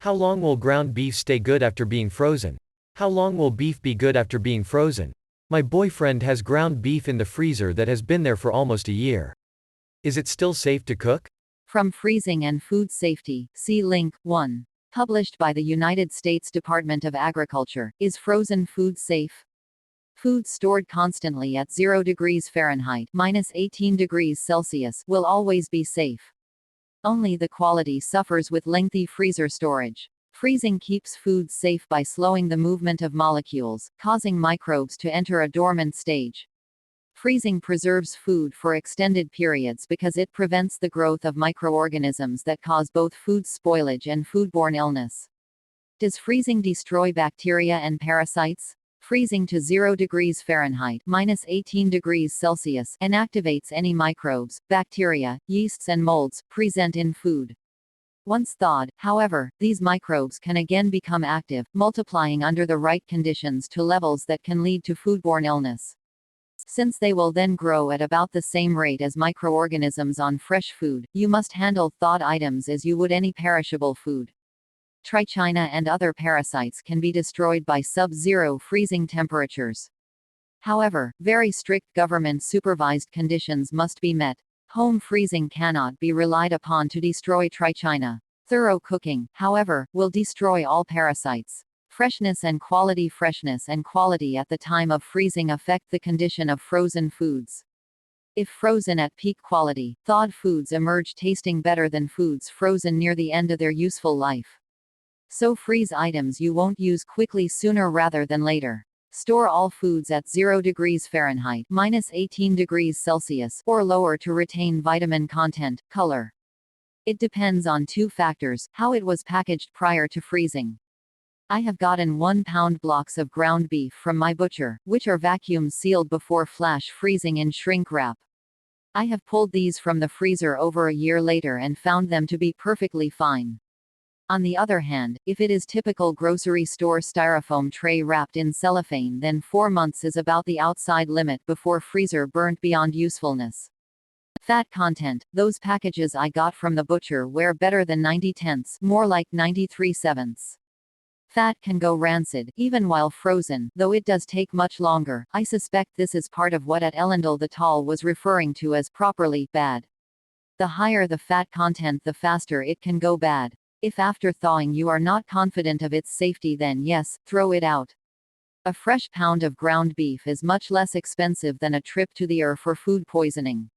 How long will ground beef stay good after being frozen? How long will beef be good after being frozen? My boyfriend has ground beef in the freezer that has been there for almost a year. Is it still safe to cook? From Freezing and Food Safety, see link 1. Published by the United States Department of Agriculture. Is frozen food safe? Food stored constantly at 0 degrees Fahrenheit (-18 degrees Celsius) will always be safe. Only the quality suffers with lengthy freezer storage. Freezing keeps foods safe by slowing the movement of molecules, causing microbes to enter a dormant stage. Freezing preserves food for extended periods because it prevents the growth of microorganisms that cause both food spoilage and foodborne illness. Does freezing destroy bacteria and parasites? Freezing to 0 degrees Fahrenheit (-18 degrees Celsius) inactivates any microbes, bacteria, yeasts and molds present in food. Once thawed, however, these microbes can again become active, multiplying under the right conditions to levels that can lead to foodborne illness. Since they will then grow at about the same rate as microorganisms on fresh food, you must handle thawed items as you would any perishable food. Trichina and other parasites can be destroyed by sub-zero freezing temperatures. However, very strict government-supervised conditions must be met. Home freezing cannot be relied upon to destroy trichina. Thorough cooking, however, will destroy all parasites. Freshness and quality at the time of freezing affect the condition of frozen foods. If frozen at peak quality, thawed foods emerge tasting better than foods frozen near the end of their useful life. So freeze items you won't use quickly sooner rather than later. Store all foods at 0 degrees Fahrenheit (-18 degrees Celsius) or lower to retain vitamin content, color. It depends on two factors: how it was packaged prior to freezing. I have gotten 1-pound blocks of ground beef from my butcher, which are vacuum sealed before flash freezing in shrink wrap. I have pulled these from the freezer over a year later and found them to be perfectly fine. On the other hand, if it is typical grocery store styrofoam tray wrapped in cellophane, then 4 months is about the outside limit before freezer burnt beyond usefulness. Fat content: those packages I got from the butcher wear better than 90/10, more like 93/7. Fat can go rancid, even while frozen, though it does take much longer. I suspect this is part of what at Elendil the Tall was referring to as properly bad. The higher the fat content, the faster it can go bad. If after thawing you are not confident of its safety, then yes, throw it out. A fresh pound of ground beef is much less expensive than a trip to the ER for food poisoning.